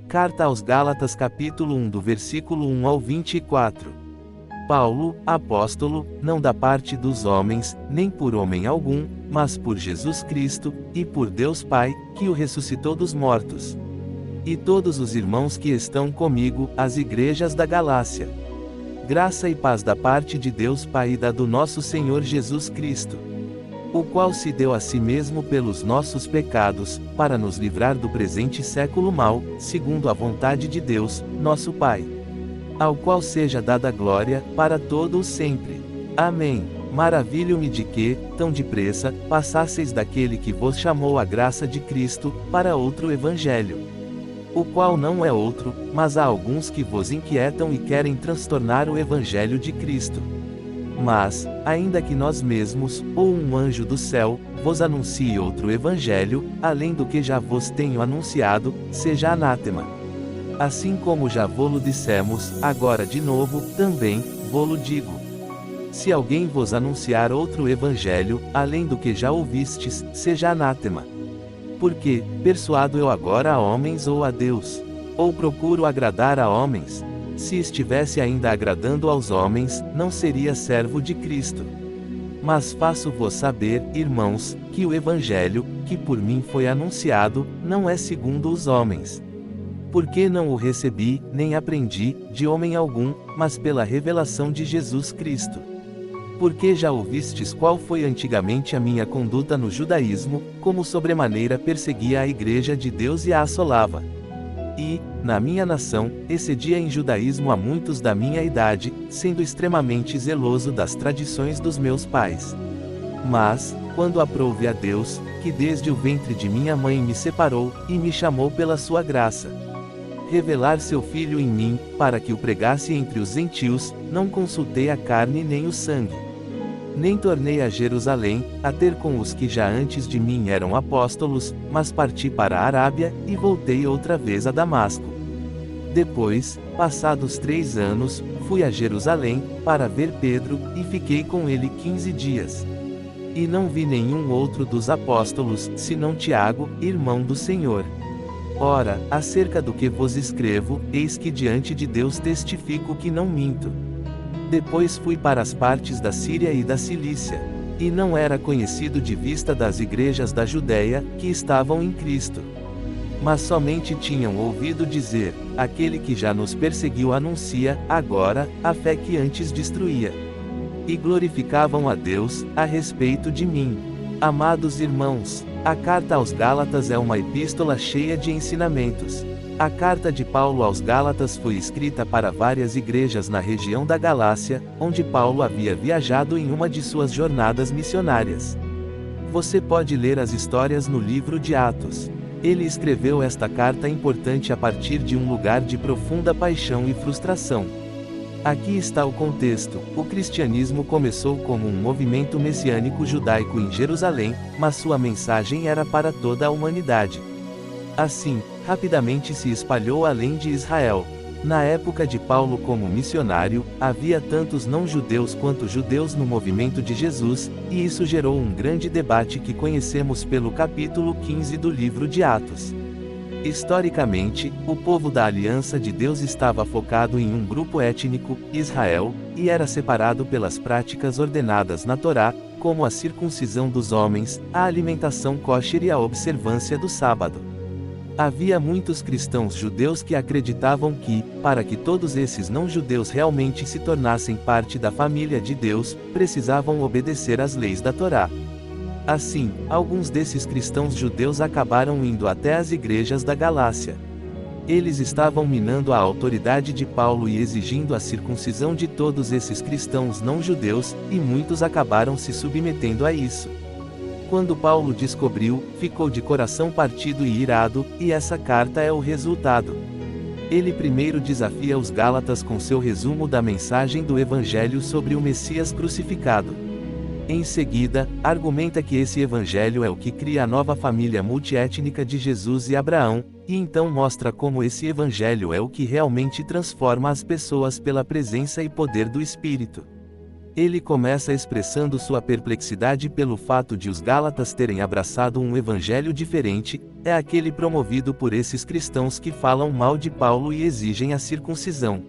Carta aos Gálatas capítulo 1 do versículo 1 ao 24. Paulo, apóstolo, não da parte dos homens, nem por homem algum, mas por Jesus Cristo, e por Deus Pai, que o ressuscitou dos mortos. E todos os irmãos que estão comigo, as igrejas da Galácia. Graça e paz da parte de Deus Pai e da do nosso Senhor Jesus Cristo, o qual se deu a si mesmo pelos nossos pecados, para nos livrar do presente século mau, segundo a vontade de Deus, nosso Pai, ao qual seja dada glória, para todo o sempre. Amém. Maravilho-me de que, tão depressa, passasseis daquele que vos chamou à graça de Cristo, para outro evangelho, o qual não é outro, mas há alguns que vos inquietam e querem transtornar o evangelho de Cristo. Mas, ainda que nós mesmos, ou um anjo do céu, vos anuncie outro evangelho, além do que já vos tenho anunciado, seja anátema. Assim como já vô-lo dissemos, agora de novo, também, vô-lo digo. Se alguém vos anunciar outro evangelho, além do que já ouvistes, seja anátema. Porque, persuado eu agora a homens ou a Deus? Ou procuro agradar a homens? Se estivesse ainda agradando aos homens, não seria servo de Cristo. Mas faço-vos saber, irmãos, que o evangelho, que por mim foi anunciado, não é segundo os homens. Porque não o recebi, nem aprendi, de homem algum, mas pela revelação de Jesus Cristo. Porque já ouvistes qual foi antigamente a minha conduta no judaísmo, como sobremaneira perseguia a igreja de Deus e a assolava. E, na minha nação, excedia em judaísmo a muitos da minha idade, sendo extremamente zeloso das tradições dos meus pais. Mas, quando aprouve a Deus, que desde o ventre de minha mãe me separou, e me chamou pela sua graça, revelar seu Filho em mim, para que o pregasse entre os gentios, não consultei a carne nem o sangue. Nem tornei a Jerusalém, a ter com os que já antes de mim eram apóstolos, mas parti para a Arábia, e voltei outra vez a Damasco. Depois, passados 3 anos, fui a Jerusalém, para ver Pedro, e fiquei com ele 15 dias. E não vi nenhum outro dos apóstolos, senão Tiago, irmão do Senhor. Ora, acerca do que vos escrevo, eis que diante de Deus testifico que não minto. Depois fui para as partes da Síria e da Cilícia. E não era conhecido de vista das igrejas da Judéia, que estavam em Cristo. Mas somente tinham ouvido dizer, aquele que já nos perseguiu anuncia, agora, a fé que antes destruía. E glorificavam a Deus, a respeito de mim. Amados irmãos, a carta aos Gálatas é uma epístola cheia de ensinamentos. A carta de Paulo aos Gálatas foi escrita para várias igrejas na região da Galácia, onde Paulo havia viajado em uma de suas jornadas missionárias. Você pode ler as histórias no livro de Atos. Ele escreveu esta carta importante a partir de um lugar de profunda paixão e frustração. Aqui está o contexto. O cristianismo começou como um movimento messiânico judaico em Jerusalém, mas sua mensagem era para toda a humanidade. Assim, rapidamente se espalhou além de Israel. Na época de Paulo como missionário, havia tantos não-judeus quanto judeus no movimento de Jesus, e isso gerou um grande debate que conhecemos pelo capítulo 15 do livro de Atos. Historicamente, o povo da Aliança de Deus estava focado em um grupo étnico, Israel, e era separado pelas práticas ordenadas na Torá, como a circuncisão dos homens, a alimentação kosher e a observância do sábado. Havia muitos cristãos judeus que acreditavam que, para que todos esses não-judeus realmente se tornassem parte da família de Deus, precisavam obedecer às leis da Torá. Assim, alguns desses cristãos judeus acabaram indo até as igrejas da Galácia. Eles estavam minando a autoridade de Paulo e exigindo a circuncisão de todos esses cristãos não-judeus, e muitos acabaram se submetendo a isso. Quando Paulo descobriu, ficou de coração partido e irado, e essa carta é o resultado. Ele primeiro desafia os Gálatas com seu resumo da mensagem do Evangelho sobre o Messias crucificado. Em seguida, argumenta que esse Evangelho é o que cria a nova família multiétnica de Jesus e Abraão, e então mostra como esse Evangelho é o que realmente transforma as pessoas pela presença e poder do Espírito. Ele começa expressando sua perplexidade pelo fato de os Gálatas terem abraçado um evangelho diferente, É aquele promovido por esses cristãos que falam mal de Paulo e exigem a circuncisão.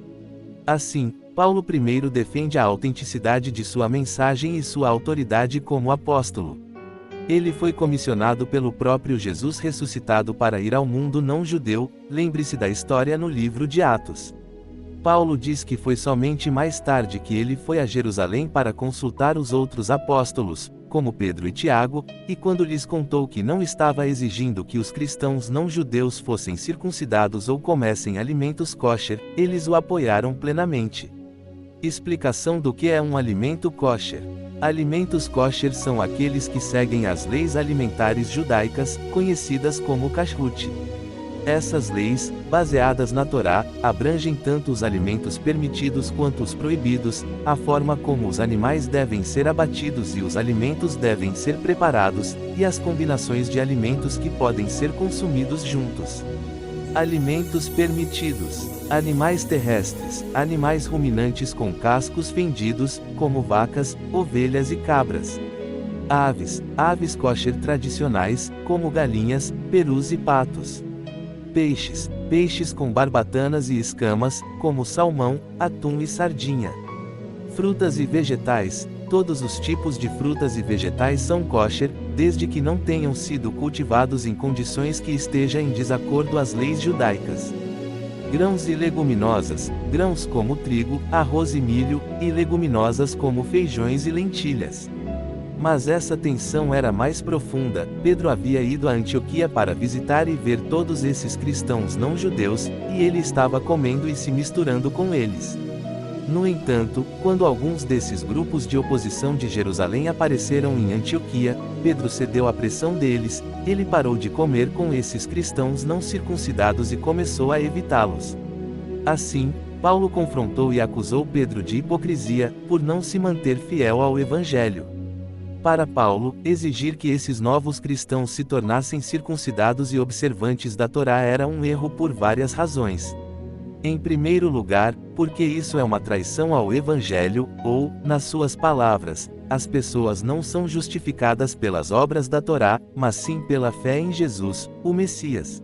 Assim, Paulo primeiro defende a autenticidade de sua mensagem e sua autoridade como apóstolo. Ele foi comissionado pelo próprio Jesus ressuscitado para ir ao mundo não judeu, lembre-se da história no livro de Atos. Paulo diz que foi somente mais tarde que ele foi a Jerusalém para consultar os outros apóstolos, como Pedro e Tiago, e quando lhes contou que não estava exigindo que os cristãos não judeus fossem circuncidados ou comessem alimentos kosher, eles o apoiaram plenamente. Explicação do que é um alimento kosher. Alimentos kosher são aqueles que seguem as leis alimentares judaicas, conhecidas como kashrut. Essas leis, baseadas na Torá, abrangem tanto os alimentos permitidos quanto os proibidos, a forma como os animais devem ser abatidos e os alimentos devem ser preparados, e as combinações de alimentos que podem ser consumidos juntos. Alimentos permitidos: animais terrestres, animais ruminantes com cascos fendidos, como vacas, ovelhas e cabras. Aves kosher tradicionais, como galinhas, perus e patos. Peixes com barbatanas e escamas, como salmão, atum e sardinha. Frutas e vegetais: todos os tipos de frutas e vegetais são kosher, desde que não tenham sido cultivados em condições que estejam em desacordo às leis judaicas. Grãos e leguminosas: grãos como trigo, arroz e milho, e leguminosas como feijões e lentilhas. Mas essa tensão era mais profunda. Pedro havia ido a Antioquia para visitar e ver todos esses cristãos não judeus, e ele estava comendo e se misturando com eles. No entanto, quando alguns desses grupos de oposição de Jerusalém apareceram em Antioquia, Pedro cedeu à pressão deles, ele parou de comer com esses cristãos não circuncidados e começou a evitá-los. Assim, Paulo confrontou e acusou Pedro de hipocrisia, por não se manter fiel ao Evangelho. Para Paulo, exigir que esses novos cristãos se tornassem circuncidados e observantes da Torá era um erro por várias razões. Em primeiro lugar, porque isso é uma traição ao Evangelho, ou, nas suas palavras, as pessoas não são justificadas pelas obras da Torá, mas sim pela fé em Jesus, o Messias.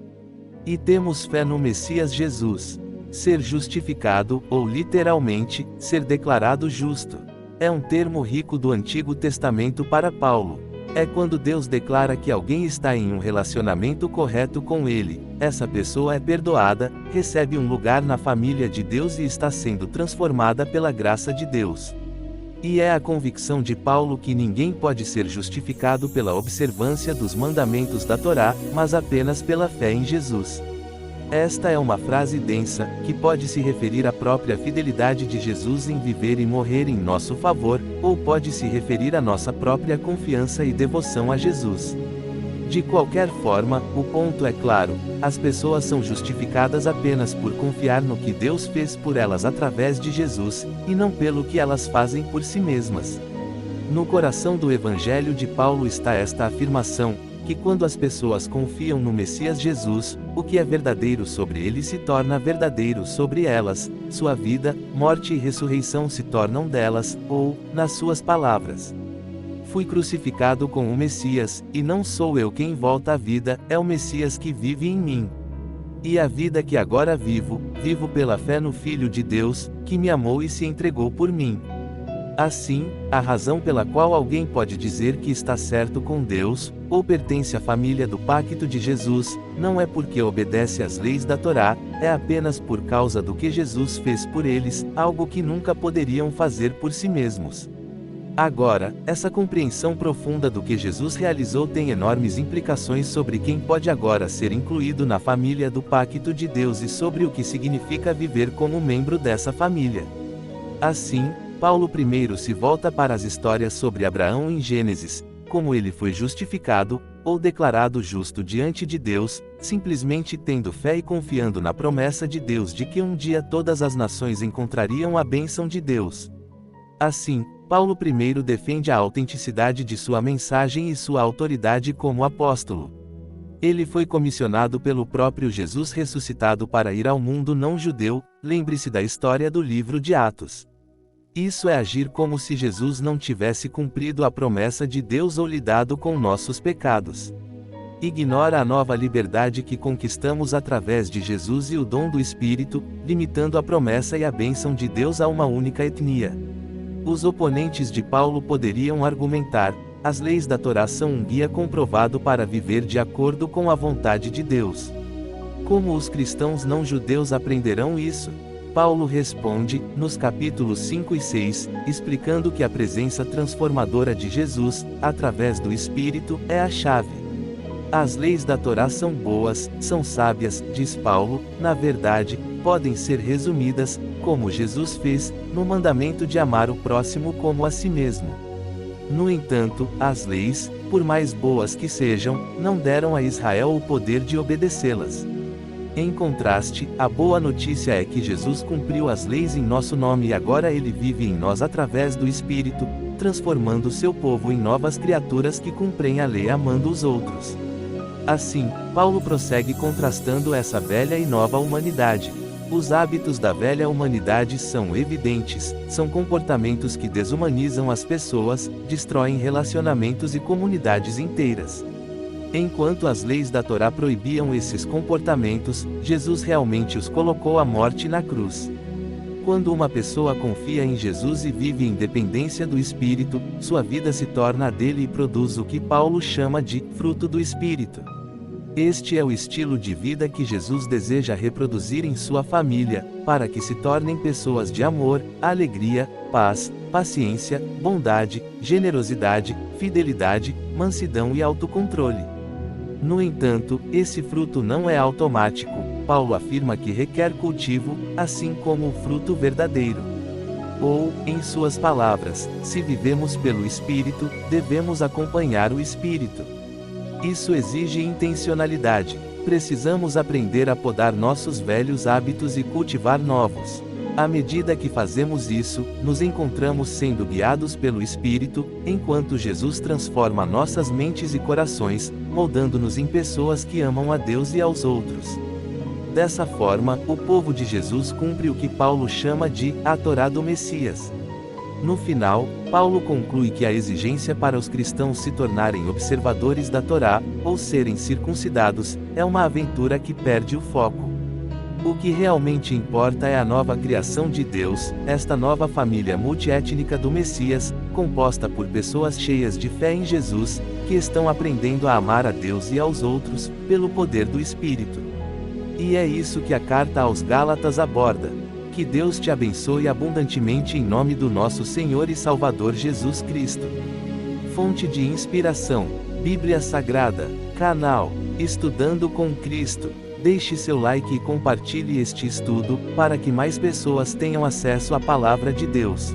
E temos fé no Messias Jesus. Ser justificado, ou literalmente, ser declarado justo. É um termo rico do Antigo Testamento para Paulo. É quando Deus declara que alguém está em um relacionamento correto com Ele, essa pessoa é perdoada, recebe um lugar na família de Deus e está sendo transformada pela graça de Deus. E é a convicção de Paulo que ninguém pode ser justificado pela observância dos mandamentos da Torá, mas apenas pela fé em Jesus. Esta é uma frase densa, que pode se referir à própria fidelidade de Jesus em viver e morrer em nosso favor, ou pode se referir à nossa própria confiança e devoção a Jesus. De qualquer forma, o ponto é claro: as pessoas são justificadas apenas por confiar no que Deus fez por elas através de Jesus, e não pelo que elas fazem por si mesmas. No coração do Evangelho de Paulo está esta afirmação, que quando as pessoas confiam no Messias Jesus, o que é verdadeiro sobre ele se torna verdadeiro sobre elas, sua vida, morte e ressurreição se tornam delas, ou, nas suas palavras: fui crucificado com o Messias, e não sou eu quem volta à vida, é o Messias que vive em mim. E a vida que agora vivo, vivo pela fé no Filho de Deus, que me amou e se entregou por mim. Assim, a razão pela qual alguém pode dizer que está certo com Deus, ou pertence à família do pacto de Jesus, não é porque obedece às leis da Torá, é apenas por causa do que Jesus fez por eles, algo que nunca poderiam fazer por si mesmos. Agora, essa compreensão profunda do que Jesus realizou tem enormes implicações sobre quem pode agora ser incluído na família do pacto de Deus e sobre o que significa viver como membro dessa família. Assim, Paulo primeiro se volta para as histórias sobre Abraão em Gênesis, como ele foi justificado, ou declarado justo diante de Deus, simplesmente tendo fé e confiando na promessa de Deus de que um dia todas as nações encontrariam a bênção de Deus. Assim, Paulo primeiro defende a autenticidade de sua mensagem e sua autoridade como apóstolo. Ele foi comissionado pelo próprio Jesus ressuscitado para ir ao mundo não judeu, lembre-se da história do livro de Atos. Isso é agir como se Jesus não tivesse cumprido a promessa de Deus ou lidado com nossos pecados. Ignora a nova liberdade que conquistamos através de Jesus e o dom do Espírito, limitando a promessa e a bênção de Deus a uma única etnia. Os oponentes de Paulo poderiam argumentar: as leis da Torá são um guia comprovado para viver de acordo com a vontade de Deus. Como os cristãos não judeus aprenderão isso? Paulo responde, nos capítulos 5 e 6, explicando que a presença transformadora de Jesus, através do Espírito, é a chave. As leis da Torá são boas, são sábias, diz Paulo, na verdade, podem ser resumidas, como Jesus fez, no mandamento de amar o próximo como a si mesmo. No entanto, as leis, por mais boas que sejam, não deram a Israel o poder de obedecê-las. Em contraste, a boa notícia é que Jesus cumpriu as leis em nosso nome e agora ele vive em nós através do Espírito, transformando seu povo em novas criaturas que cumprem a lei amando os outros. Assim, Paulo prossegue contrastando essa velha e nova humanidade. Os hábitos da velha humanidade são evidentes, são comportamentos que desumanizam as pessoas, destroem relacionamentos e comunidades inteiras. Enquanto as leis da Torá proibiam esses comportamentos, Jesus realmente os colocou à morte na cruz. Quando uma pessoa confia em Jesus e vive em dependência do Espírito, sua vida se torna a dele e produz o que Paulo chama de fruto do Espírito. Este é o estilo de vida que Jesus deseja reproduzir em sua família, para que se tornem pessoas de amor, alegria, paz, paciência, bondade, generosidade, fidelidade, mansidão e autocontrole. No entanto, esse fruto não é automático. Paulo afirma que requer cultivo, assim como o fruto verdadeiro. Ou, em suas palavras, se vivemos pelo Espírito, devemos acompanhar o Espírito. Isso exige intencionalidade. Precisamos aprender a podar nossos velhos hábitos e cultivar novos. À medida que fazemos isso, nos encontramos sendo guiados pelo Espírito, enquanto Jesus transforma nossas mentes e corações, moldando-nos em pessoas que amam a Deus e aos outros. Dessa forma, o povo de Jesus cumpre o que Paulo chama de a Torá do Messias. No final, Paulo conclui que a exigência para os cristãos se tornarem observadores da Torá, ou serem circuncidados, é uma aventura que perde o foco. O que realmente importa é a nova criação de Deus, esta nova família multiétnica do Messias, composta por pessoas cheias de fé em Jesus, que estão aprendendo a amar a Deus e aos outros, pelo poder do Espírito. E é isso que a carta aos Gálatas aborda. Que Deus te abençoe abundantemente em nome do nosso Senhor e Salvador Jesus Cristo. Fonte de inspiração: Bíblia Sagrada. Canal Estudando com Cristo. Deixe seu like e compartilhe este estudo, para que mais pessoas tenham acesso à Palavra de Deus.